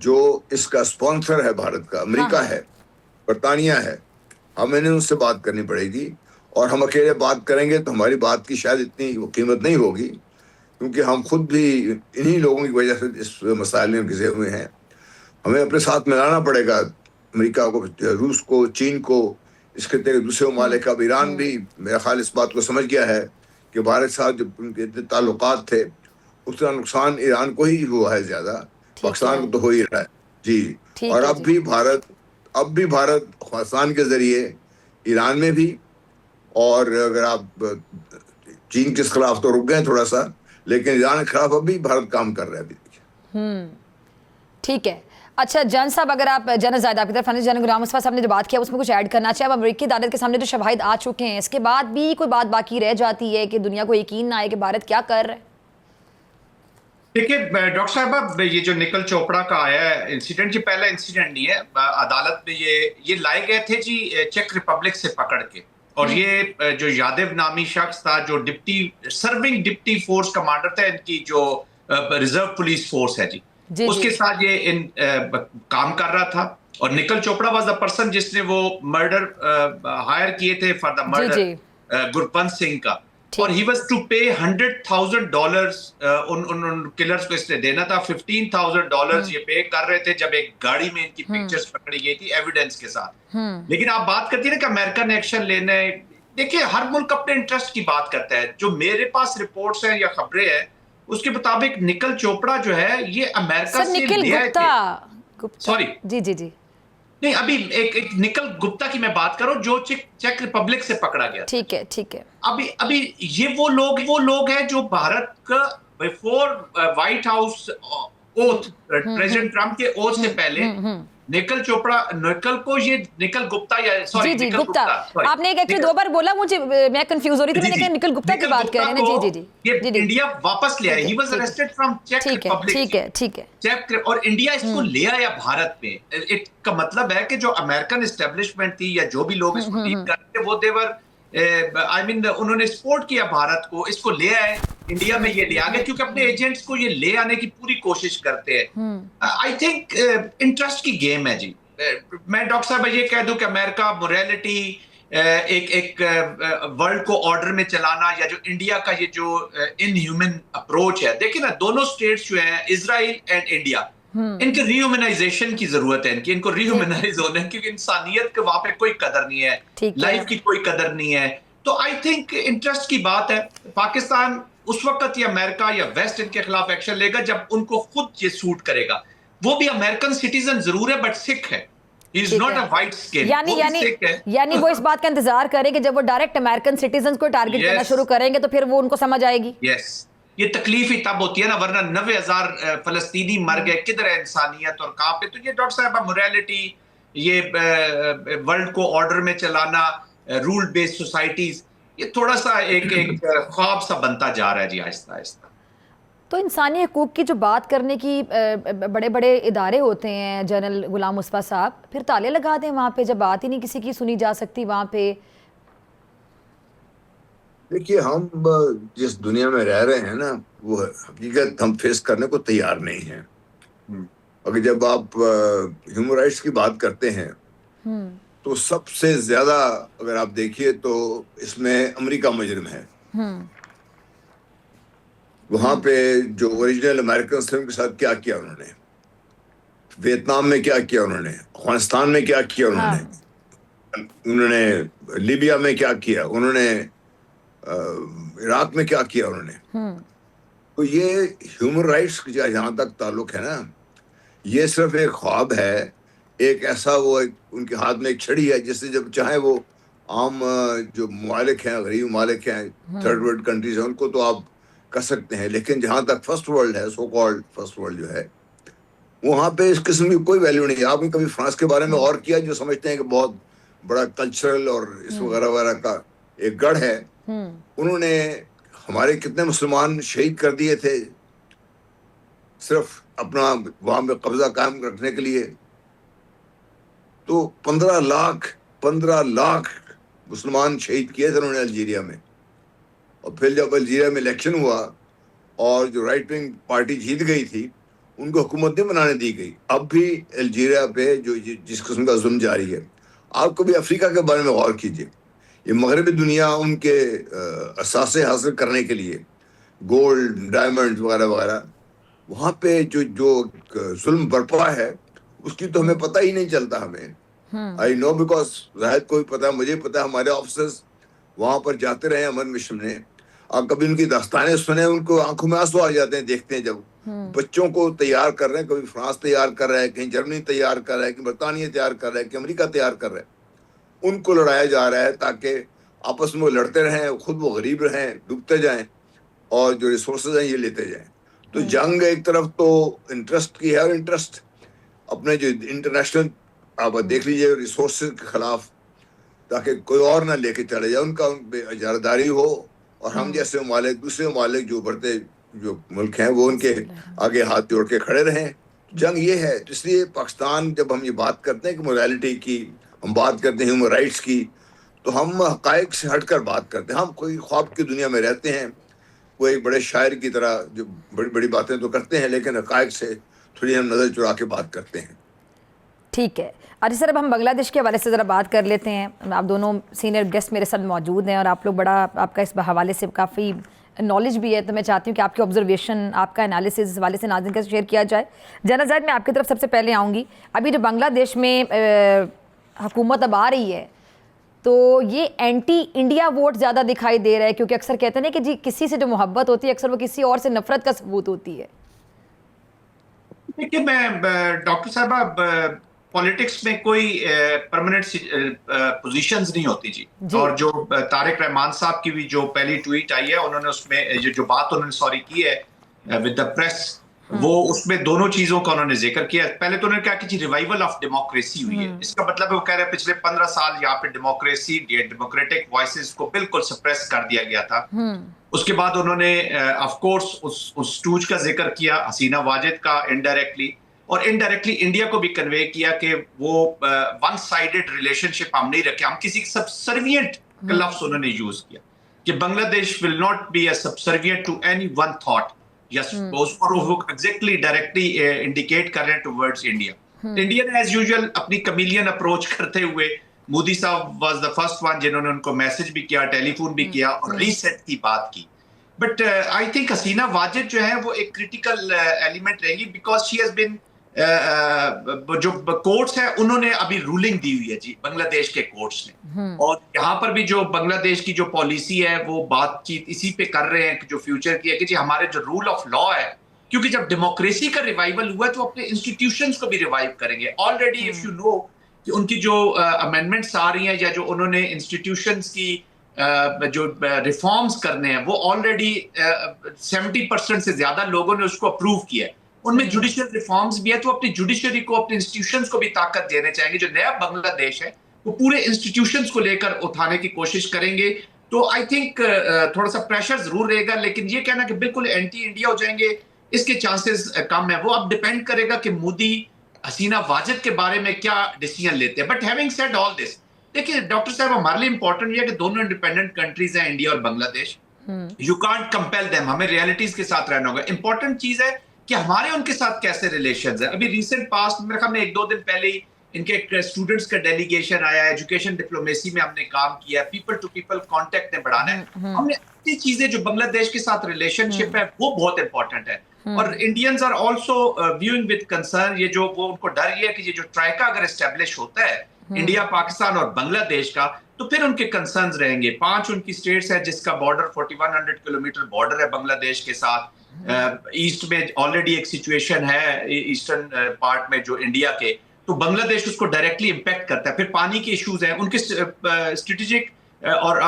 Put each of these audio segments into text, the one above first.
جو اس کا اسپانسر ہے بھارت کا، امریکہ ہے، برطانیہ ہے، ہمیں ان سے بات کرنی پڑے گی. اور ہم اکیلے بات کریں گے تو ہماری بات کی شاید اتنی وہ قیمت نہیں ہوگی، کیونکہ ہم خود بھی انہی لوگوں کی وجہ سے اس مسائل میں گھسے ہوئے ہیں. ہمیں اپنے ساتھ ملانا پڑے گا امریکہ کو، روس کو، چین کو، اس کے دوسرے ممالک. اب ایران بھی میرا خیال اس بات کو سمجھ گیا ہے کہ بھارت کے ساتھ جو ان کے تعلقات تھے اتنا نقصان ایران کو ہی ہوا ہے زیادہ، پاکستان کو تو ہو ہی رہا ہے. جی. اور اب بھی بھارت پاکستان کے ذریعے ایران میں بھی، اور اگر آپ چین کے خلاف تو رک گئے تھوڑا سا، لیکن ایران کے خلاف اب بھی بھارت کام کر رہا ہے ابھی. ٹھیک ہے. اچھا جن صاحب، اگر آپ جنرل زاہد آپ کی طرف جنرل غلام مصطفیٰ صاحب نے جو بات کیا اس میں کچھ ایڈ کرنا چاہے؟ اب امریکی عدالت کے سامنے جو شواہد آ چکے ہیں، اس کے بعد بھی کوئی بات باقی رہ جاتی ہے کہ دنیا کو یقین نہ آئے کہ بھارت کیا کر رہا ہے؟ دیکھیے ڈاکٹر صاحب، اب یہ جو نکل چوپڑا کا آیا ہے انسیڈنٹ، یہ پہلا انسیڈنٹ نہیں ہے. عدالت میں یہ لائے گئے تھے جی چیک ریپبلک سے پکڑ کے، اور یہ جو یادو نامی شخص تھا جو سرونگ ڈپٹی فورس کمانڈر تھا ان کی جو ریزرو پولیس فورس ہے جی، اس کے ساتھ یہ کام کر رہا تھا. اور نکل چوپڑا واز دا پرسن جس نے وہ مرڈر ہائر کیے تھے for the murder Gurpatwant Singh کا، اور ہی واز ٹو پے $100,000 ان کلرز کو اس نے دینا تھا. $15,000 یہ پے کر رہے تھے جب ایک گاڑی میں ان کی پکچرز پکڑی گئی تھی ایویڈنس کے ساتھ. لیکن آپ بات کرتی ہیں نا کہ امریکہ نے ایکشن لینا ہے. دیکھیں ہر ملک اپنے انٹرسٹ کی بات کرتا ہے. جو میرے پاس رپورٹس ہیں یا خبریں ہیں اس کے مطابق نکل چوپڑا جو ہے یہ امریکہ سے لے آئے تھے. سوری جی نہیں، ابھی ایک نکل گپتا کی میں بات کروں جو چیک ریپبلک سے پکڑا گیا. ٹھیک ہے. ابھی یہ وہ لوگ ہیں جو بھارت کا before white house oath, president Trump کے اوتھ سے پہلے نکل کو یہ نکل گپتا یا سوری نکل گپتا، آپ نے ایک دو بار بولا، مجھے میں کنفیوز ہو رہی تھی، میں نے کہا نکل گپتا کی بات کر رہے ہیں نا. جی یہ انڈیا واپس لے آئے. He was arrested from check republic. ٹھیک ہے. اور انڈیا اس کو لے آیا بھارت میں. اس کا مطلب ہے کہ جو امریکن اسٹیبلشمنٹ تھی یا جو بھی لوگ اس کو لیڈ کرتے تھے وہ دیور انہوں نے سپورٹ کیا بھارت کو، اس کو لے آئے انڈیا میں. یہ لے آ گئے کیونکہ اپنے ایجنٹس کو یہ لے آنے کی پوری کوشش کرتے ہیں. آئی تھنک انٹرسٹ کی گیم ہے جی. میں ڈاکٹر صاحب یہ کہہ دوں کہ امریکہ موریلٹی، ایک ورلڈ کو آرڈر میں چلانا، یا جو انڈیا کا یہ جو ان ہیومن اپروچ ہے. دیکھیں نا دونوں سٹیٹس جو ہیں اسرائیل اینڈ انڈیا، ان کے ری ہیومنائزیشن کی ضرورت ہے. ان کو ری ہیومنائز ہونا ہے کیونکہ انسانیت کے وہاں پہ کوئی قدر نہیں ہے، لائف کی کوئی قدر نہیں ہے. تو آئی تھنک انٹرسٹ کی بات ہے. پاکستان اس وقت یا امریکہ یا ویسٹ ان کے خلاف ایکشن لے گا جب ان کو خود یہ سوٹ کرے گا. وہ بھی امریکن سٹیزن ضرور ہے بٹ سکھ ہے. یعنی وہ اس بات کا انتظار کریں کہ جب وہ ڈائریکٹ امریکن سٹیزنز کو ٹارگٹ کرنا شروع کریں گے تو پھر وہ ان کو سمجھ آئے گی. یہ تکلیف ہی تب ہوتی ہے نا، ورنہ 90,000 فلسطینی مر گئے، کدھر ہے انسانیت اور کہاں پہ. تو یہ ڈاکٹر صاحب موریلٹی، یہ ورلڈ کو آرڈر میں چلانا، رول بیسڈ سوسائٹیز، یہ تھوڑا سا ایک خواب سا بنتا جا رہا ہے جی آہستہ آہستہ. تو انسانی حقوق کی جو بات کرنے کی بڑے بڑے ادارے ہوتے ہیں جنرل غلام مصطفیٰ صاحب، پھر تالے لگا دیں وہاں پہ جب بات ہی نہیں کسی کی سنی جا سکتی وہاں پہ. دیکھیے ہم جس دنیا میں رہ رہے ہیں نا وہ حقیقت ہم فیس کرنے کو تیار نہیں ہیں. اگر جب آپ ہیومن رائٹس کی بات کرتے ہیں تو سب سے زیادہ اگر آپ دیکھیے تو اس میں امریکہ مجرم ہے. وہاں پہ جو اوریجنل امریکنز تھے ان کے ساتھ کیا کیا انہوں نے، ویتنام میں کیا کیا انہوں نے، افغانستان میں کیا کیا انہوں نے لیبیا میں کیا کیا انہوں نے، عراق میں کیا کیا انہوں نے. تو یہ ہیومن رائٹس کا جہاں تک تعلق ہے نا، یہ صرف ایک خواب ہے، ایک ایسا وہ ان کے ہاتھ میں ایک چھڑی ہے جس سے جب چاہیں وہ عام جو ممالک ہیں، غریب ممالک ہیں، تھرڈ ورلڈ کنٹریز ہیں، ان کو تو آپ کر سکتے ہیں. لیکن جہاں تک فرسٹ ورلڈ ہے، سو کالڈ فرسٹ ورلڈ جو ہے، وہاں پہ اس قسم کی کوئی ویلیو نہیں ہے. آپ نے کبھی فرانس کے بارے میں غور کیا جو سمجھتے ہیں کہ بہت بڑا کلچرل اور اس وغیرہ وغیرہ کا ایک گڑھ ہے. انہوں نے ہمارے کتنے مسلمان شہید کر دیے تھے صرف اپنا وہاں پہ قبضہ قائم رکھنے کے لیے. تو 15 لاکھ مسلمان شہید کیے تھے انہوں نے الجیریا میں. اور پھر جب الجیریا میں الیکشن ہوا اور جو رائٹ ونگ پارٹی جیت گئی تھی، ان کو حکومت نہیں بنانے دی گئی. اب بھی الجیریا پہ جو جس قسم کا ظلم جاری ہے, آپ کبھی افریقہ کے بارے میں غور کیجیے. یہ مغربی دنیا ان کے اثاثے حاصل کرنے کے لیے, گولڈ, ڈائمنڈ وغیرہ وغیرہ, وہاں پہ جو ظلم برپا ہے اس کی تو ہمیں پتہ ہی نہیں چلتا. ہمیں آئی نو بیکاز زاہد کو بھی پتا ہے, مجھے پتا ہے, ہمارے آفیسرز وہاں پر جاتے رہے امن مشن میں. آپ کبھی ان کی داستانیں سنیں, ان کو آنکھوں میں آنسو آ جاتے ہیں دیکھتے ہیں جب بچوں کو تیار کر رہے ہیں. کبھی فرانس تیار کر رہا ہے, کہیں جرمنی تیار کر رہا ہے, کہیں برطانیہ تیار کر رہا ہے, کہ امریکہ تیار کر رہا ہے. ان کو لڑایا جا رہا ہے تاکہ آپس میں وہ لڑتے رہیں, خود وہ غریب رہیں, ڈوبتے جائیں, اور جو ریسورسز ہیں یہ لیتے جائیں. تو جنگ ایک طرف تو انٹرسٹ کی ہے, اور انٹرسٹ اپنے جو انٹرنیشنل آپ دیکھ لیجیے ریسورسز کے خلاف, تاکہ کوئی اور نہ لے کے چلے جائے, ان کا اجارہ ہو, اور ہم جیسے ممالک, دوسرے ممالک جو بڑھتے جو ملک ہیں وہ ان کے آگے ہاتھ جوڑ کے کھڑے رہیں. جنگ یہ ہے. اس لیے پاکستان, جب ہم یہ بات کرتے ہیں کہ موریلٹی کی, ہم بات کرتے ہیں ہیومن رائٹس کی, تو ہم حقائق سے ہٹ کر بات کرتے ہیں. ہم کوئی خواب کی دنیا میں رہتے ہیں, وہ ایک بڑے شاعر کی طرح جو بڑی بڑی باتیں تو کرتے ہیں, لیکن حقائق سے تھوڑی ہم نظر چرا کے بات کرتے ہیں. ٹھیک ہے عارف صاحب, ہم بنگلہ دیش کے حوالے سے ذرا بات کر لیتے ہیں. آپ دونوں سینئر گیسٹ میرے ساتھ موجود ہیں, اور آپ لوگ بڑا, آپ کا اس حوالے سے کافی نالج بھی ہے, تو میں چاہتی ہوں کہ آپ کی آبزرویشن, آپ کا انالیسز اس حوالے سے ناظرین کے ساتھ شیئر کیا جائے. جنرل زاہد, میں آپ کی طرف سب سے پہلے آؤں گی. ابھی جو بنگلہ دیش میں حکومت اب آ رہی ہے, تو یہ اینٹی انڈیا ووٹ زیادہ دکھائی دے رہا ہے, کیونکہ اکثر کہتے ہیں کہ جی کسی سے جو محبت ہوتی ہے اکثر وہ کسی اور سے نفرت کا ثبوت ہوتی ہے. دیکھیے, میں ڈاکٹر صاحبہ, پولیٹکس میں کوئی پرماننٹ پوزیشنز نہیں ہوتی جی. اور جو طارق رحمان صاحب کی بھی جو پہلی ٹویٹ آئی ہے, انہوں نے اس میں جو بات انہوں نے کی ہے ود دا پریس, وہ اس میں دونوں چیزوں کا انہوں نے ذکر کیا. پہلے تو انہوں نے کہا کہ جی ریوائول آف ڈیموکریسی ہوئی ہے. اس کا مطلب ہے وہ کہہ رہے ہیں پچھلے 15 سال یہاں پہ ڈیموکریسی, ڈیموکریٹک وائسز کو بالکل سپریس کر دیا گیا تھا. اس کے بعد انہوں نے آف کورس اس ٹوچ کا ذکر کیا, حسینہ واجد کا, انڈائریکٹلی, اور انڈائریکٹلی انڈیا کو بھی کنوے کیا کہ وہ ون سائیڈڈ ریلیشن شپ ہم نہیں رکھے. ہم کسی سبسروینٹ کا لفظ انہوں نے یوز کیا کہ Bangladesh will not be a subservient to any one thought. Yes, اور وہ ایگزیکٹلی ڈائریکٹلی انڈیکیٹ کر رہے ہیں ٹوورڈز انڈیا. انڈیا نے ایز یوزول اپنی کمیلین اپروچ کرتے ہوئے, مودی صاحب واز دا فرسٹ ون جنہوں نے ان کو میسج بھی کیا, ٹیلی فون بھی کیا, اور ریسیٹ کی بات کی. بٹ آئی تھنک حسینہ واجد جو ہے وہ ایک کریٹیکل ایلیمنٹ رہے گی, بیکاز شی ہیز بین, جو کورٹس ہیں انہوں نے ابھی رولنگ دی ہوئی ہے جی بنگلہ دیش کے کورٹس نے, اور یہاں پر بھی جو بنگلہ دیش کی جو پالیسی ہے وہ بات چیت اسی پہ کر رہے ہیں کہ جو فیوچر کی ہے کہ جی ہمارے جو رول آف لا ہے, کیونکہ جب ڈیموکریسی کا ریوائول ہوا ہے تو اپنے انسٹیٹیوشنز کو بھی ریوائیو کریں گے. آلریڈی اف یو نو کہ ان کی جو امینڈمنٹس آ رہی ہیں, یا جو انہوں نے انسٹیٹیوشنز کی جو ریفارمز کرنے ہیں, وہ آلریڈی 70% سے زیادہ لوگوں نے اس کو اپروو کیا ہے. ان میں جوڈیشل ریفارمز بھی ہے, تو اپنی جوڈیشری کو, اپنے انسٹیٹیوشنز کو بھی طاقت دینے چاہیں گے. جو نیا بنگلہ دیش ہے وہ پورے انسٹیٹیوشنز کو لے کر اٹھانے کی کوشش کریں گے. تو آئی تھنک تھوڑا سا پریشر ضرور رہے گا, لیکن یہ کہنا کہ بالکل اینٹی انڈیا ہو جائیں گے, اس کے چانسز کم ہیں. وہ اب ڈیپینڈ کرے گا کہ مودی حسینہ واجد کے بارے میں کیا ڈیسیژن لیتے ہیں. بٹ ہیونگ سیڈ آل دس, دیکھیے ڈاکٹر صاحب, ہمارے لیے امپورٹنٹ یہ ہے کہ دونوں انڈیپینڈنٹ کنٹریز ہیں, انڈیا اور بنگلہ دیش. یو کانٹ کمپیل دیم, ہمیں ریئلٹیز کے ساتھ رہنا ہوگا. امپورٹنٹ چیز ہے کہ ہمارے ان کے ساتھ کیسے ریلیشنز ہیں. ابھی ریسنٹ پاسٹ میرے خیال میں 1-2 دن پہلے ہی ان کے اسٹوڈنٹس کا ڈیلیگیشن آیا ہے. ایجوکیشن ڈپلومیسی میں ہم نے کام کیا ہے, پیپل ٹو پیپل کانٹیکٹ نے بڑھانا ہے. ہم نے اچھی چیزیں جو بنگلہ دیش کے ساتھ ریلیشن شپ ہے وہ بہت امپورٹنٹ ہے. اور Indians are also viewing with concern, یہ جو وہ ان کو ڈر یہ ہے کہ یہ جو ٹرائکا اگر اسٹیبلش ہوتا ہے انڈیا, پاکستان اور بنگلہ دیش کا, تو پھر ان کے کنسرنز رہیں گے. 5 ان کی اسٹیٹس ہے جس کا بارڈر 4100 کلومیٹر بارڈر ہے بنگلہ دیش کے ساتھ. ایسٹ میں آلریڈی ایک سچویشن ہے ایسٹرن پارٹ میں جو انڈیا کے, تو بنگلہ دیش اس کو ڈائریکٹلی امپیکٹ کرتا ہے. پھر پانی کے ایشوز ہیں, ان کے اسٹریٹجک اور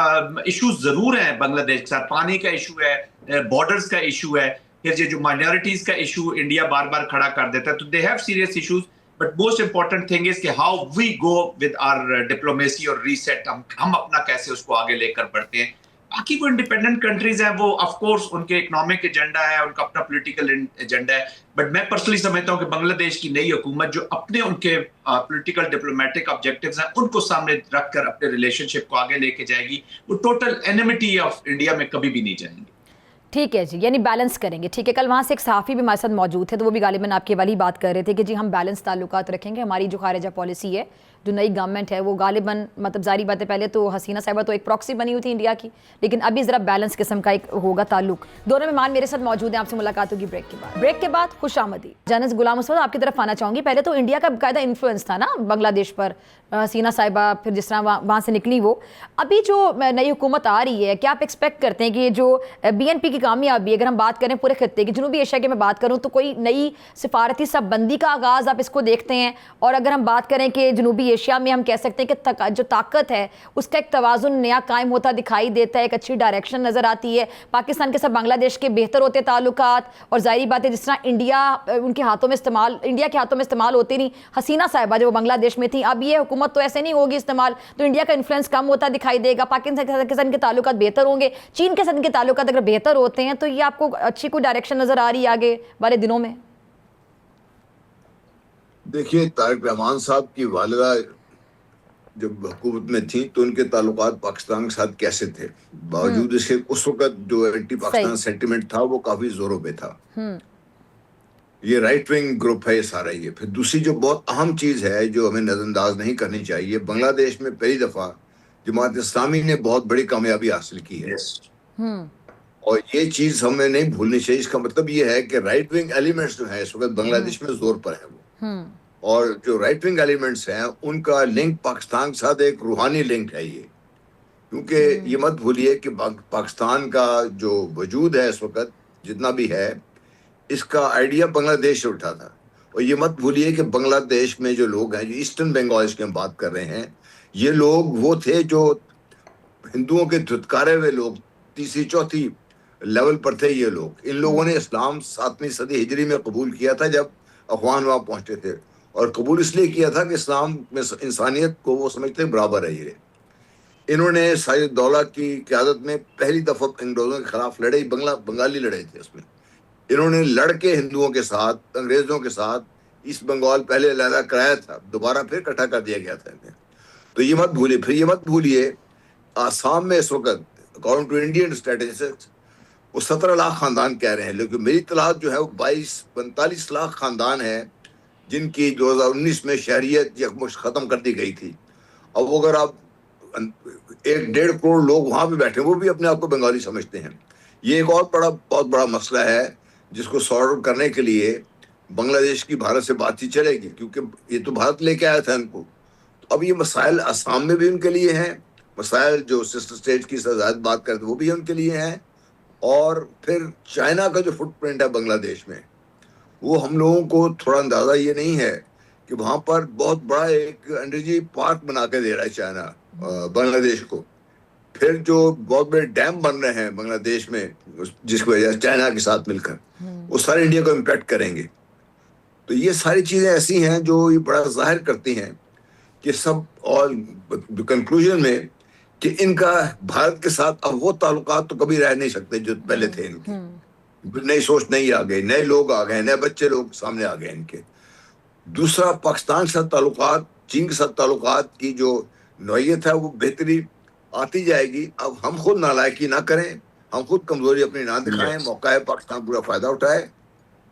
ایشوز ضرور ہیں بنگلہ دیش کے ساتھ. پانی کا ایشو ہے, بارڈرز کا ایشو ہے, پھر یہ جو مائنورٹیز کا ایشو انڈیا بار بار کھڑا کر دیتا ہے. تو they have serious issues, but most important thing is کہ how we go with our diplomacy اور ریسیٹ, ہم اپنا کیسے اس کو آگے لے کر بڑھتے ہیں. باقی وہ انڈیپینڈنٹ کنٹریز ہیں, وہ آف کورس ان کے اکنامک ایجنڈا ہے, ان کا اپنا پولیٹیکل ایجنڈا ہے. بٹ میں پرسنلی سمجھتا ہوں کہ بنگلہ دیش کی نئی حکومت جو اپنے ان کے پولیٹیکل ڈپلومیٹک آبجیکٹیوز ہیں ان کو سامنے رکھ کر اپنے ریلیشن شپ کو آگے لے کے جائے گی. وہ ٹوٹل اینیمٹی آف انڈیا میں کبھی بھی نہیں جائیں گے. ٹھیک ہے جی، یعنی بیلنس کریں گے. ٹھیک ہے، کل وہاں سے ایک صحافی بھی ہمارے ساتھ موجود تھے تو وہ بھی غالباً آپ کی والی بات کر رہے تھے کہ جی ہم بیلنس تعلقات رکھیں گے. ہماری جو خارجہ پالیسی ہے، جو نئی گورنمنٹ ہے، وہ غالباً مطلب ظاہری بات ہے، پہلے تو حسینہ صاحبہ تو ایک پراکسی بنی ہوئی تھی انڈیا کی، لیکن ابھی ذرا بیلنس قسم کا ایک ہوگا تعلق. دونوں مہمان میرے ساتھ موجود ہیں، آپ سے ملاقات ہوگی بریک کے بعد. خوش آمدید. جنرل غلام حسن آپ کی طرف آنا چاہوں گی. پہلے تو انڈیا کا باقاعدہ انفلوئنس تھا نا بنگلہ دیش پر، حسینہ صاحبہ پھر جس طرح وہاں سے نکلی وہ. ابھی جو نئی حکومت آ رہی ہے، کیا آپ ایکسپیکٹ کرتے ہیں کہ یہ جو بی این پی کی کامیابی، اگر ہم بات کریں پورے خطے کی، جنوبی ایشیا کی میں بات کروں تو کوئی نئی سفارتی سب بندی کا آغاز آپ اس کو دیکھتے ہیں؟ اور اگر ہم بات کریں کہ جنوبی ایشیا میں ہم کہہ سکتے ہیں کہ جو طاقت ہے اس کا ایک توازن نیا قائم ہوتا دکھائی دیتا ہے، ایک اچھی ڈائریکشن نظر آتی ہے، پاکستان کے ساتھ بنگلہ دیش کے بہتر ہوتے تعلقات، اور ظاہری بات ہے جس طرح انڈیا کے ہاتھوں میں استعمال ہوتی نہیں. حسینہ صاحبہ جو بنگلہ دیش میں تھی، اب یہ حکومت تو ایسے نہیں ہوگی استعمال، تو انڈیا کا انفلوئنس کم ہوتا دکھائی دے گا. پاکستان کے ساتھ کے تعلقات بہتر ہوں گے، چین کے ساتھ کے تعلقات اگر بہتر ہوتے ہیں تو یہ آپ کو اچھی کوئی ڈائریکشن نظر آ رہی ہے آگے والے دنوں میں؟ دیکھیے، طارق رحمان صاحب کی والدہ جب حکومت میں تھیں تو ان کے تعلقات پاکستان کے ساتھ کیسے تھے؟ باوجود اس کے اس وقت جو اینٹی پاکستان سینٹیمنٹ تھا وہ کافی زوروں پہ تھا. یہ رائٹ ونگ گروپ ہے یہ سارا. یہ پھر دوسری جو بہت اہم چیز ہے جو ہمیں نظر انداز نہیں کرنی چاہیے، بنگلہ دیش میں پہلی دفعہ جماعت اسلامی نے بہت بڑی کامیابی حاصل کی ہے. اور یہ چیز ہمیں نہیں بھولنی چاہیے. اس کا مطلب یہ ہے کہ رائٹ ونگ ایلیمنٹس جو ہیں اس وقت بنگلہ دیش میں زور پر ہیں وہ. اور جو رائٹ ونگ ایلیمنٹس ہیں ان کا لنک پاکستان کے ساتھ ایک روحانی لنک ہے یہ. کیونکہ یہ مت بھولیے کہ پاکستان کا جو وجود ہے اس وقت جتنا بھی ہے، اس کا آئیڈیا بنگلہ دیش سے اٹھا تھا. اور یہ مت بھولیے کہ بنگلہ دیش میں جو لوگ ہیں، جو ایسٹرن بنگال کی ہم بات کر رہے ہیں، یہ لوگ وہ تھے جو ہندوؤں کے دھتکارے ہوئے لوگ، تیسری چوتھی لیول پر تھے یہ لوگ. ان لوگوں نے اسلام 7ویں صدی ہجری میں قبول کیا تھا جب افغان وہاں پہنچے تھے، اور قبول اس لیے کیا تھا کہ اسلام میں انسانیت کو وہ سمجھتے برابر ہے. یہ انہوں نے سید الدولہ کی قیادت میں پہلی دفعہ انگریزوں کے خلاف لڑے، بنگالی لڑے تھے. اس میں انہوں نے لڑ کے ہندوؤں کے ساتھ، انگریزوں کے ساتھ ایسٹ بنگال پہلے علیحدہ کرایا تھا، دوبارہ پھر اکٹھا کر دیا گیا تھا انہیں. تو یہ مت بھولیے. پھر یہ مت بھولیے آسام میں اس وقت اکارڈنگ ٹو انڈین اسٹیٹسٹکس وہ 17 لاکھ خاندان کہہ رہے ہیں، لیکن میری اطلاعات جو ہے وہ 42-45 لاکھ خاندان ہیں جن کی 2019 میں شہریت یکمشت ختم کر دی گئی تھی. اب اگر آپ 1.5 کروڑ لوگ وہاں پہ بیٹھے، وہ بھی اپنے آپ کو بنگالی سمجھتے ہیں. یہ ایک اور بہت بڑا مسئلہ ہے جس کو سارٹ آؤٹ کرنے کے لیے بنگلہ دیش کی بھارت سے بات چیت چلے گی، کیونکہ یہ تو بھارت لے کے آیا تھا ان کو. اب یہ مسائل آسام میں بھی ان کے لیے ہیں، مسائل جو سسٹر اسٹیٹ کی زیادہ بات کرتے وہ بھی ان کے لیے ہیں. اور پھر چائنا کا جو فٹ پرنٹ ہے بنگلہ دیش میں، وہ ہم لوگوں کو تھوڑا اندازہ یہ نہیں ہے کہ وہاں پر بہت بڑا ایک انرجی پارک بنا کے دے رہا ہے چائنا بنگلہ دیش کو. پھر جو بہت بڑے ڈیم بن رہے ہیں بنگلہ دیش میں جس کی وجہ سے چائنا کے ساتھ مل کر وہ سارے انڈیا کو امپیکٹ کریں گے. تو یہ ساری چیزیں ایسی ہیں جو یہ بڑا ظاہر کرتی ہیں کہ سب، اور کنکلوژن میں کہ ان کا بھارت کے ساتھ اب وہ تعلقات تو کبھی رہ نہیں سکتے جو پہلے تھے. ان کی نئی سوچ نہیں آ گئی، نئے لوگ آ گئے، نئے بچے لوگ سامنے آ گئے ان کے. دوسرا، پاکستان کے ساتھ تعلقات، چین کے ساتھ تعلقات کی جو نوعیت ہے وہ بہتری آتی جائے گی. اب ہم خود نالائکی نہ کریں، ہم خود کمزوری اپنی نہ دکھائیں، موقع ہے پاکستان پورا فائدہ اٹھائے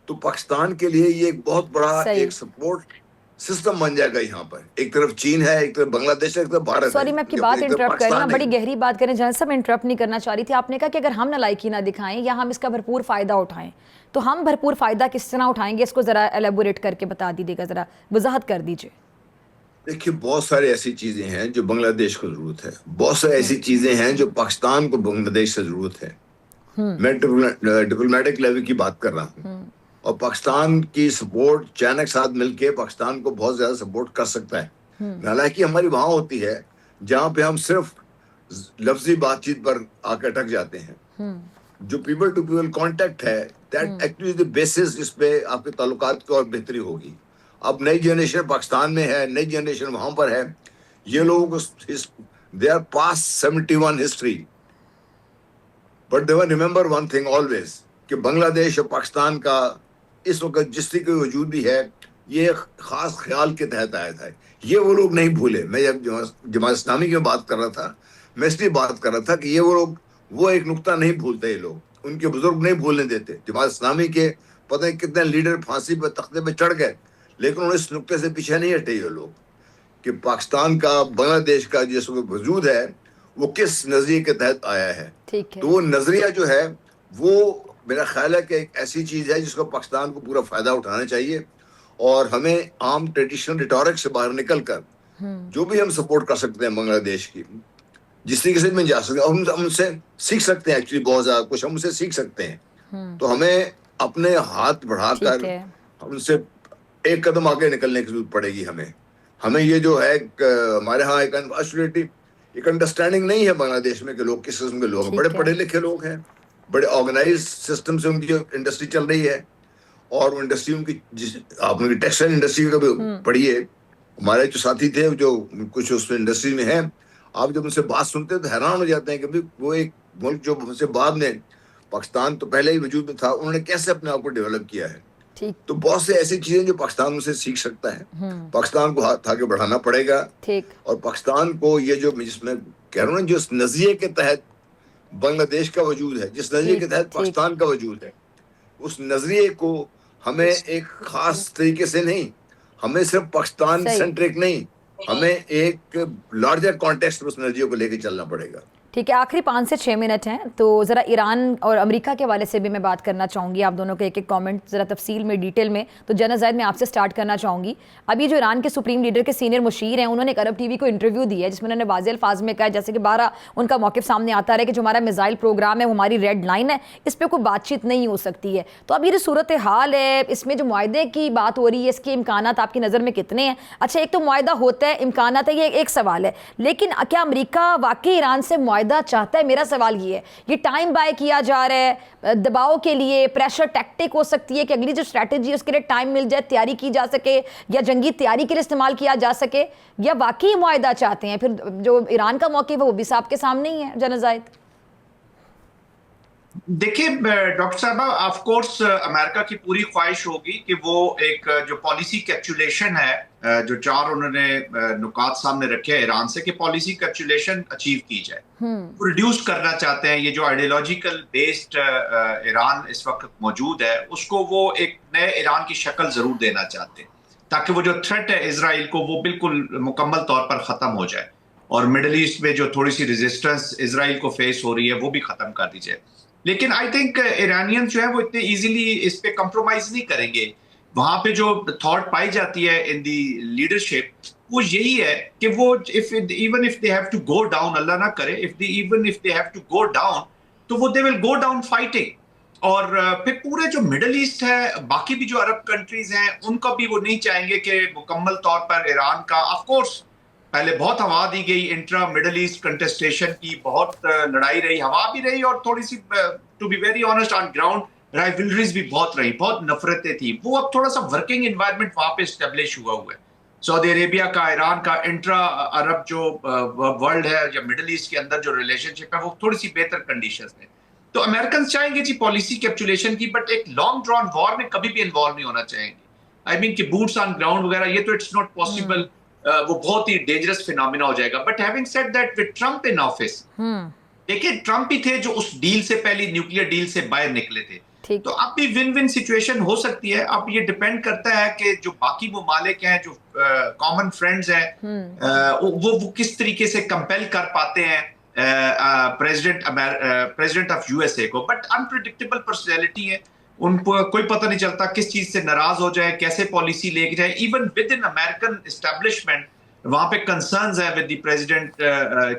تو پاکستان کے لیے یہ ایک بہت بڑا ایک سپورٹ سسٹم بن جائے گا. یہاں پر ایک طرف چین ہے، ایک طرف بنگلہ دیش ہے، ایک طرف بھارت ہے. سوری میں آپ کی بات انٹرپٹ کر رہی ہوں، بڑی گہری بات کریں جنرل صاحب، انٹرپٹ نہیں کرنا چاہ رہی تھی. آپ نے کہا کہ اگر ہم نالائکی نہ دکھائیں یا ہم اس کا بھرپور فائدہ اٹھائیں تو ہم بھرپور فائدہ کس طرح اٹھائیں گے؟ اس کو ذرا ایلیبوریٹ کر کے بتا دیجیے گا، ذرا وضاحت کر دیجیے. دیکھیے، بہت ساری ایسی چیزیں ہیں جو بنگلہ دیش کو ضرورت ہے، بہت ساری ایسی چیزیں ہیں جو پاکستان کو بنگلہ دیش سے ضرورت ہے. میں ڈپلومیٹک لیول کی بات کر رہا ہوں، اور پاکستان کی سپورٹ چائنا کے ساتھ مل کے پاکستان کو بہت زیادہ سپورٹ کر سکتا ہے. حالانکہ ہماری وہاں ہوتی ہے جہاں پہ ہم صرف لفظی بات چیت پر آ کے اٹک جاتے ہیں. جو پیپل ٹو پیپل کانٹیکٹ ہے، دیٹ ایکچولی دی بیسس جس پہ آپ کے تعلقات کی اور بہتری ہوگی. اب نئی جنریشن پاکستان میں ہے، نئی جنریشن وہاں پر ہے. یہ لوگ they are pass 71 history, but they will remember one thing always کہ بنگلہ دیش اور پاکستان کا اس وقت جس کی وجود بھی ہے یہ خاص خیال کے تحت آیا تھا. یہ وہ لوگ نہیں بھولے. میں جب جماعت اسلامی کی بات کر رہا تھا، میں اس لیے بات کر رہا تھا کہ یہ وہ لوگ وہ ایک نقطہ نہیں بھولتے یہ لوگ. ان کے بزرگ نہیں بھولنے دیتے. جماعت اسلامی کے پتہ نہیں کتنے لیڈر پھانسی پہ تختے پہ چڑھ گئے, لیکن انہوں نے اس نقطے سے پیچھے نہیں ہٹے یہ لوگ کہ پاکستان کا, بنگلہ دیش کا جس کو وجود ہے وہ کس نظریے کے تحت آیا ہے. تو وہ نظریہ جو ہے وہ میرا خیال ہے کہ ایک ایسی چیز ہے جس کو پاکستان کو پورا فائدہ اٹھانا چاہیے, اور ہمیں عام ٹریڈیشنل ریٹورک سے باہر نکل کر جو بھی ہم سپورٹ کر سکتے ہیں بنگلہ دیش کی, جس طریقے سے میں جا سکتے ہیں, ہم ان سے سیکھ سکتے ہیں, ایکچولی بہت زیادہ کچھ ہم ان سے سیکھ سکتے ہیں. تو ہمیں اپنے ہاتھ بڑھا کر ان سے ایک قدم آگے نکلنے کی ضرورت پڑے گی. ہمیں یہ جو ہے ہمارے ہاں ایک انڈرسٹینڈنگ نہیں ہے بنگلہ دیش میں کہ لوگ کس قسم کے لوگ ہیں. بڑے پڑھے لکھے لوگ ہیں, بڑے آرگنائز سسٹم سے ان کی انڈسٹری چل رہی ہے, اور انڈسٹری ان کی آپ ان کی ٹیکسٹائل انڈسٹری کا بھی پڑھیے. ہمارے جو ساتھی تھے جو کچھ اس میں انڈسٹری میں ہیں, آپ جب ان سے بات سنتے ہیں تو حیران ہو جاتے ہیں کہ وہ ایک ملک جو سے بعد میں, پاکستان تو پہلے ہی وجود میں تھا, انہوں نے کیسے اپنے آپ کو ڈیولپ کیا ہے. تو بہت سے ایسی چیزیں جو پاکستان ان سے سیکھ سکتا ہے. پاکستان کو ہاتھ آگے بڑھانا پڑے گا, اور پاکستان کو یہ جو جس میں کہہ رہا ہوں نا, جس نظریے کے تحت بنگلہ دیش کا وجود ہے, جس نظریے کے تحت پاکستان کا وجود ہے, اس نظریے کو ہمیں ایک خاص طریقے سے نہیں, ہمیں صرف پاکستان سینٹرک نہیں, ہمیں ایک لارجر کانٹیکسٹ میں اس نظریے کو لے کے چلنا پڑے گا. ٹھیک ہے, آخری 5 سے 6 منٹ ہیں, تو ذرا ایران اور امریکہ کے حوالے سے بھی میں بات کرنا چاہوں گی. آپ دونوں کے ایک ایک کامنٹ ذرا تفصیل میں ڈیٹیل میں. تو جنرل زاہد, میں آپ سے سٹارٹ کرنا چاہوں گی. ابھی جو ایران کے سپریم لیڈر کے سینئر مشیر ہیں, انہوں نے ایک عرب ٹی وی کو انٹرویو دیا ہے جس میں انہوں نے واضح الفاظ میں کہا, جیسے کہ 12 ان کا موقف سامنے آتا رہا کہ جو ہمارا میزائل پروگرام ہے وہ ہماری ریڈ لائن ہے, اس پہ کوئی بات چیت نہیں ہو سکتی ہے. تو اب یہ جو صورت حال ہے, اس میں جو معاہدے کی بات ہو رہی ہے, اس کے امکانات آپ کی نظر میں کتنے ہیں؟ اچھا, ایک تو معاہدہ ہوتا ہے, امکانات ہے, یہ ایک سوال ہے, لیکن کیا امریکہ واقعی ایران سے معاہدہ چاہتا ہے؟ میرا سوال یہ ہے. یہ ٹائم بائی کیا جا رہا ہے دباؤ کے لیے, پریشر ٹیکٹک ہو سکتی ہے کہ اگلی جو اسٹریٹجی ہے اس کے لیے ٹائم مل جائے, تیاری کی جا سکے, یا جنگی تیاری کے لیے استعمال کیا جا سکے, یا واقعی معاہدہ چاہتے ہیں؟ پھر جو ایران کا موقف ہے وہ بھی صاحب کے سامنے ہی ہے. جنرل زاہد دیکھیں ڈاکٹر صاحبہ, آف کورس امریکہ کی پوری خواہش ہوگی کہ وہ ایک جو پالیسی کیپچولیشن ہے, جو 4 انہوں نے نکات سامنے رکھے ایران سے, کہ پالیسی کیپچولیشن اچیو کی جائے, ریڈیوس کرنا چاہتے ہیں. یہ جو آئیڈیالوجیکل بیسڈ ایران اس وقت موجود ہے, اس کو وہ ایک نئے ایران کی شکل ضرور دینا چاہتے ہیں, تاکہ وہ جو تھریٹ ہے اسرائیل کو وہ بالکل مکمل طور پر ختم ہو جائے, اور مڈل ایسٹ میں جو تھوڑی سی ریزسٹنس اسرائیل کو فیس ہو رہی ہے وہ بھی ختم کر دی جائے. لیکن آئی تھنک ایرانین جو ہے وہ اتنے ایزیلی اس پہ کمپرومائز نہیں کریں گے. وہاں پہ جو تھاٹ پائی جاتی ہے ان دی لیڈرشپ, وہ یہی ہے کہ وہ even if they have to go down, اللہ نہ کرے, even if they have to go down, تو وہ دے ول گو ڈاؤن فائٹنگ. اور پھر پورے جو مڈل ایسٹ ہے, باقی بھی جو عرب کنٹریز ہیں, ان کو بھی وہ نہیں چاہیں گے کہ مکمل طور پر ایران کا, آف کورس پہلے بہت ہوا دی گئی انٹرا مڈل ایسٹ کنٹسٹیشن کی, بہت لڑائی رہی, ہوا بھی رہی, اور تھوڑی سی to be very honest on ground rivalries بھی بہت رہی, بہت نفرتیں تھیں. وہ اب تھوڑا سا ورکنگ انوائرمنٹ وہاں پہ اسٹیبلش ہوا ہے. سعودی عربیہ کا, ایران کا انٹرا عرب جو ورلڈ ہے یا مڈل ایسٹ کے اندر جو ریلیشن شپ ہے, وہ تھوڑی سی بہتر کنڈیشنز میں. تو امریکنز چاہیں گے جی پالیسی کیپچولیشن کی, بٹ ایک لانگ ڈران وار میں کبھی بھی انوالو نہیں ہونا چاہیں گے. آئی مین کہ بوٹس آن گراؤنڈ وغیرہ, یہ تو اٹس ناٹ پاسبل, وہ بہت ہی ڈینجرس فینومینا ہو جائے گا. But having said that with Trump in office, دیکھیں ٹرمپ ہی تھے جو اس ڈیل سے پہلی نیوکلیئر ڈیل سے باہر نکلے تھے, تو اب بھی ون ون سچویشن ہو سکتی ہے. اب یہ ڈیپینڈ کرتا ہے کہ جو باقی ممالک ہیں, جو کامن فرینڈز ہیں, وہ کس طریقے سے کمپیل کر پاتے ہیں president of U S A کو. بٹ انپریڈکٹیبل پرسنالٹی ہے, ان کو کوئی پتہ نہیں چلتا کس چیز سے ناراض ہو جائے, کیسے پالیسی لے کے جائے. Even with in American establishment وہاں پہ کنسرنز ہے ود دی پریزیڈنٹ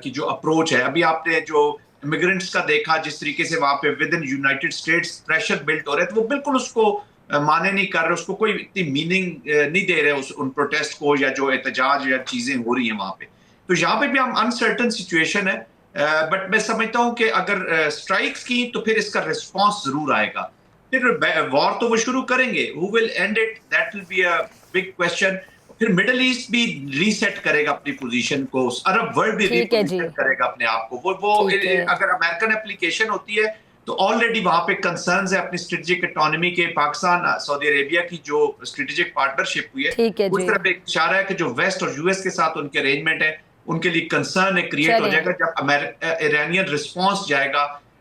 کی جو اپروچ ہے. ابھی آپ نے جو امیگرینٹس کا دیکھا, جس طریقے سے وہاں پہ within United States pressure built ہو رہے, تو وہ بالکل اس کو مانے نہیں کر رہے, اس کو کوئی اتنی میننگ نہیں دے رہے ان پروٹیسٹ کو, یا جو احتجاج یا چیزیں ہو رہی ہیں وہاں پہ. تو یہاں پہ بھی ہم انسرٹن سچویشن ہے, بٹ میں سمجھتا ہوں کہ اگر اسٹرائکس کی تو پھر اس کا ریسپانس ضرور آئے گا. پھر وار تو وہ شروع کریں گے, who will end it, that will be a big question. پھر مڈل ایسٹ بھی ریسیٹ کرے گا اپنی پوزیشن کو, عرب ورلڈ بھی ریسیٹ کرے گا اپنے آپ کو. وہ اگر امریکن اپلیکیشن ہوتی ہے تو آلریڈی وہاں پہ کنسرنز ہے اپنی اسٹریٹجک اٹانومی کے. پاکستان سعودی عربیہ کی جو اسٹریٹجک پارٹنرشپ ہوئی ہے, اس طرف ایک اشارہ ہے کہ جو ویسٹ اور یو ایس کے ساتھ ان کے ارینجمنٹ ہے, ان کے لیے کنسرن کریٹ ہو جائے گا. جب ایرانین رسپانس جائے گا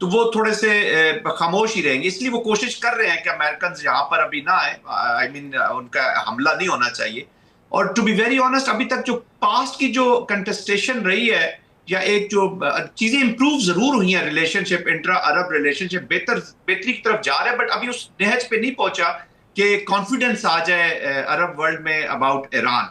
تو وہ تھوڑے سے خاموش ہی رہیں گے. اس لیے وہ کوشش کر رہے ہیں کہ امریکنز یہاں پر ابھی نہ آئیں, آئی مین ان کا حملہ نہیں ہونا چاہیے. اور ٹو بی ویری آنیسٹ, ابھی تک جو پاسٹ کی جو کنٹسٹیشن رہی ہے, یا ایک جو چیزیں امپروو ضرور ہوئی ہیں, ریلیشن شپ, انٹرا عرب ریلیشن شپ بہتری کی طرف جا رہا ہے, بٹ ابھی اس نہج پہ نہیں پہنچا کہ کانفیڈنس آ جائے عرب ورلڈ میں اباؤٹ ایران.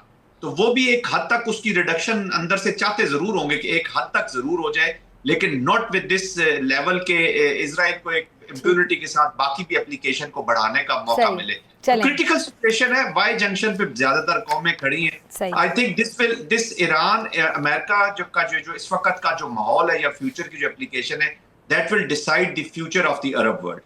تو وہ بھی ایک حد تک اس کی ریڈکشن اندر سے چاہتے ضرور ہوں گے کہ ایک حد تک ضرور ہو جائے, لیکن ناٹ ود دس لیول کے اسرائیل کو ایک امپیونٹی کے ساتھ باقی بھی اپلیکیشن کو بڑھانے کا موقع ملے. کرٹیکل سچویشن ہے, وائی جنکشن پہ زیادہ تر قومیں کھڑی ہیں. آئی تھنک دس ایران امریکہ جو اس وقت کا جو ماحول ہے یا فیوچر کی جو اپلیکیشن ہے, that will decide the future of the Arab world.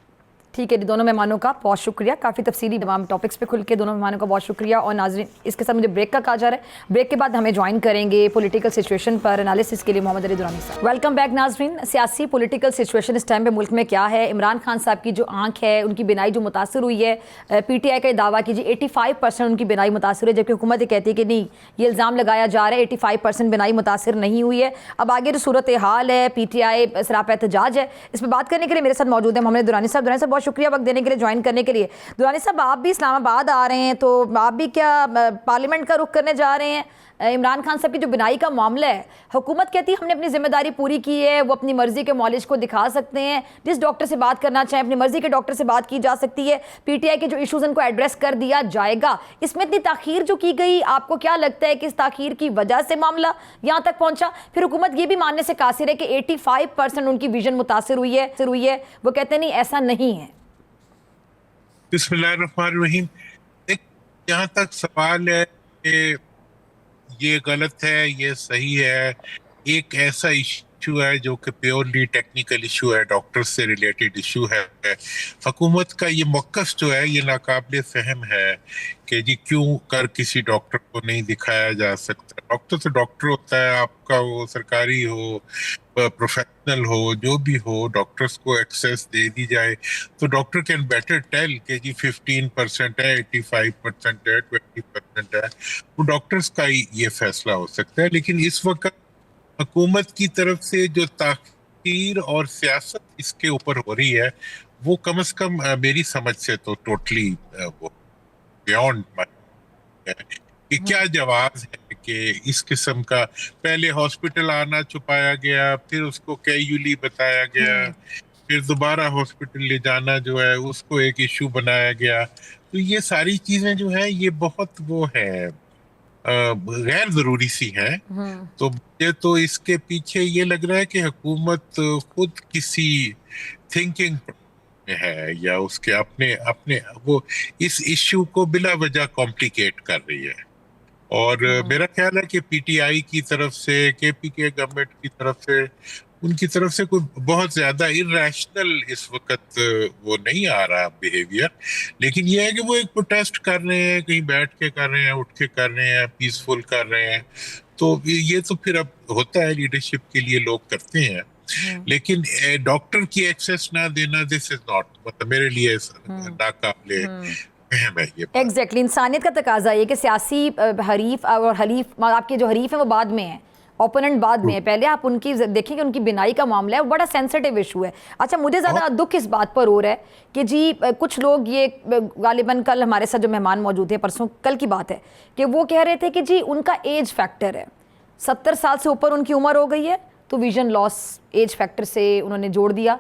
ٹھیک ہے جی, دونوں مہمانوں کا بہت شکریہ, کافی تفصیلی تمام ٹاپکس پہ کھل کے دونوں مہمانوں کا بہت شکریہ. اور ناظرین, اس کے ساتھ مجھے بریک کا کہا جا رہا ہے, بریک کے بعد ہمیں جوائن کریں گے پولیٹیکل سچویشن پر انالیسس کے لیے محمد علی درانی صاحب. ویلکم بیک ناظرین. سیاسی پولیٹیکل سچویشن اس ٹائم پہ ملک میں کیا ہے؟ عمران خان صاحب کی جو آنکھ ہے, ان کی بینائی جو متاثر ہوئی ہے, پی ٹی آئی کا دعویٰ کی جی 85% ان کی بینائی متاثر ہے, جبکہ حکومت یہ کہتی ہے کہ نہیں, یہ الزام لگایا جا رہا ہے 85% بینائی متاثر نہیں ہوئی ہے. اب آگے جو صورت حال ہے, پی ٹی آئی سراپا احتجاج ہے, اس پہ بات کرنے کے لیے میرے ساتھ موجود ہیں محمد درانی صاحب. درانی صاحب بہت شکریہ وقت دینے کے لیے, جوائن کرنے کے لیے. درانی صاحب, آپ بھی اسلام آباد آ رہے ہیں, تو آپ بھی کیا پارلیمنٹ کا رخ کرنے جا رہے ہیں؟ عمران خان صاحب کی جو بنائی کا معاملہ ہے, حکومت کہتی ہے ہم نے اپنی ذمہ داری پوری کی ہے, وہ اپنی مرضی کے معالج کو دکھا سکتے ہیں, جس ڈاکٹر سے بات کرنا چاہیں اپنی مرضی کے ڈاکٹر سے بات کی جا سکتی ہے, پی ٹی آئی کے جو ایشوز ان کو ایڈریس کر دیا جائے گا. اس میں اتنی تاخیر جو کی گئی, آپ کو کیا لگتا ہے کہ اس تاخیر کی وجہ سے معاملہ یہاں تک پہنچا؟ پھر حکومت یہ بھی ماننے سے قاصر ہے کہ 85% ان کی ویژن متاثر ہوئی ہے, وہ کہتے ہیں نہیں ایسا نہیں ہے. بسم اللہ الرحمن الرحیم. جہاں تک سوال ہے کہ یہ غلط ہے, یہ صحیح ہے, ایک ایسا ایشو ہے جو کہ پیورلی ٹیکنیکل ایشو ہے, ڈاکٹر سے ریلیٹڈ ایشو ہے. حکومت کا یہ موقف جو ہے یہ ناقابل فہم ہے کہ جی کیوں کر کسی ڈاکٹر کو نہیں دکھایا جا سکتا. ڈاکٹر تو ڈاکٹر ہوتا ہے, آپ کا وہ سرکاری ہو, پروفیشنل ہو, جو بھی ہو, ڈاکٹرز کو ایکسیس دے دی جائے تو ڈاکٹر کین بیٹر ٹیل کہ جی 15% ہے, 85% ہے, 20% ہے. وہ ڈاکٹرز کا ہی یہ فیصلہ ہو سکتا ہے. لیکن اس وقت حکومت کی طرف سے جو تاخیر اور سیاست اس کے اوپر ہو رہی ہے, وہ کم از کم میری سمجھ سے تو ٹوٹلی وہ بیونڈ ہے کہ کیا جواز ہے کہ اس قسم کا پہلے ہاسپٹل آنا چھپایا گیا, پھر اس کو کیجولی بتایا گیا, پھر دوبارہ ہاسپٹل لے جانا جو ہے اس کو ایک ایشو بنایا گیا. تو یہ ساری چیزیں جو ہیں یہ بہت وہ ہے غیر ضروری سی ہیں. تو مجھے تو اس کے پیچھے یہ لگ رہا ہے کہ حکومت خود کسی تھنکنگ ہے یا اس کے اپنے وہ اس ایشو کو بلا وجہ کمپلیکیٹ کر رہی ہے. اور میرا خیال ہے کہ پی ٹی آئی کی طرف سے, کے پی کے گورنمنٹ کی طرف سے, ان کی طرف سے کوئی بہت زیادہ irrational اس وقت وہ نہیں آ رہا بیہیویئر. لیکن یہ ہے کہ وہ ایک پروٹیسٹ کر رہے ہیں, کہیں بیٹھ کے کر رہے ہیں, اٹھ کے کر رہے ہیں, پیسفل کر رہے ہیں. تو یہ تو پھر اب ہوتا ہے, لیڈرشپ کے لیے لوگ کرتے ہیں. لیکن ڈاکٹر کی ایکسیس نہ دینا, دس از ناٹ, مطلب میرے لیے ناقابل ایگزیکٹلی انسانیت کا تقاضا یہ کہ سیاسی حریف اور حلیف, آپ کے جو حریف ہیں وہ بعد میں ہیں, اوپوننٹ بعد میں ہے, پہلے آپ ان کی دیکھیں کہ ان کی بینائی کا معاملہ ہے, وہ بڑا سینسٹیو ایشو ہے. اچھا مجھے زیادہ دکھ اس بات پر ہو رہا ہے کہ جی کچھ لوگ, یہ غالباً کل ہمارے ساتھ جو مہمان موجود ہیں, پرسوں کل کی بات ہے, کہ وہ کہہ رہے تھے کہ جی ان کا ایج فیکٹر ہے, 70 سال سے اوپر ان کی عمر ہو گئی ہے, تو ویژن لاس ایج فیکٹر سے انہوں نے جوڑ دیا.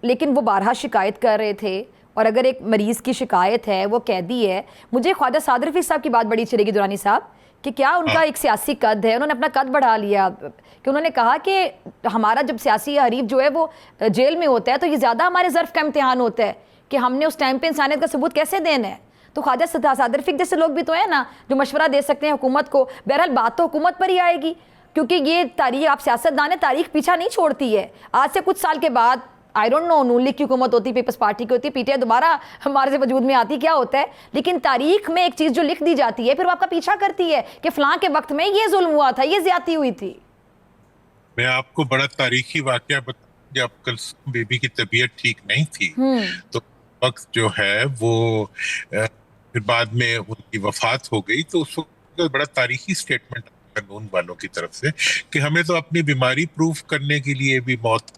لیکن وہ بارہا شکایت کر رہے تھے, اور اگر ایک مریض کی شکایت ہے, وہ قیدی ہے. مجھے خواجہ سعد رفیق صاحب کی بات بڑی اچھی لگی درانی صاحب, کہ کیا ان کا ایک سیاسی قد ہے, انہوں نے اپنا قد بڑھا لیا, کہ انہوں نے کہا کہ ہمارا جب سیاسی حریف جو ہے وہ جیل میں ہوتا ہے تو یہ زیادہ ہمارے ظرف کا امتحان ہوتا ہے کہ ہم نے اس ٹائم پہ انسانیت کا ثبوت کیسے دینا ہے. تو خواجہ سعد رفیق جیسے لوگ بھی تو ہیں نا جو مشورہ دے سکتے ہیں حکومت کو. بہرحال بات تو حکومت پر ہی آئے گی, کیونکہ یہ تاریخ, آپ سیاست دان ہیں, تاریخ پیچھا نہیں چھوڑتی ہے. آج سے کچھ سال کے بعد I don't know known league کی حکومت ہوتی, پیپلز پارٹی کی ہوتی, پی ٹی آئی دوبارہ ہمارے سے وجود میں آتی, کیا ہوتا ہے. لیکن تاریخ میں ایک چیز جو لکھ دی جاتی ہے پھر وہ آپ کا پیچھا کرتی ہے کہ فلاں کے وقت میں یہ ظلم ہوا تھا, یہ زیادتی ہوئی تھی. میں آپ کو بڑا تاریخی واقعہ بتاؤں. جب کلثوم بی بی کی طبیعت ٹھیک نہیں تھی تو وقت جو ہے وہ پھر بعد میں ان کی وفات ہو گئی, تو اس وقت بڑا تاریخی سٹیٹمنٹ قانون والوں کی طرف سے کہ ہمیں تو اپنی بیماری پروف کرنے کے لیے بھی موت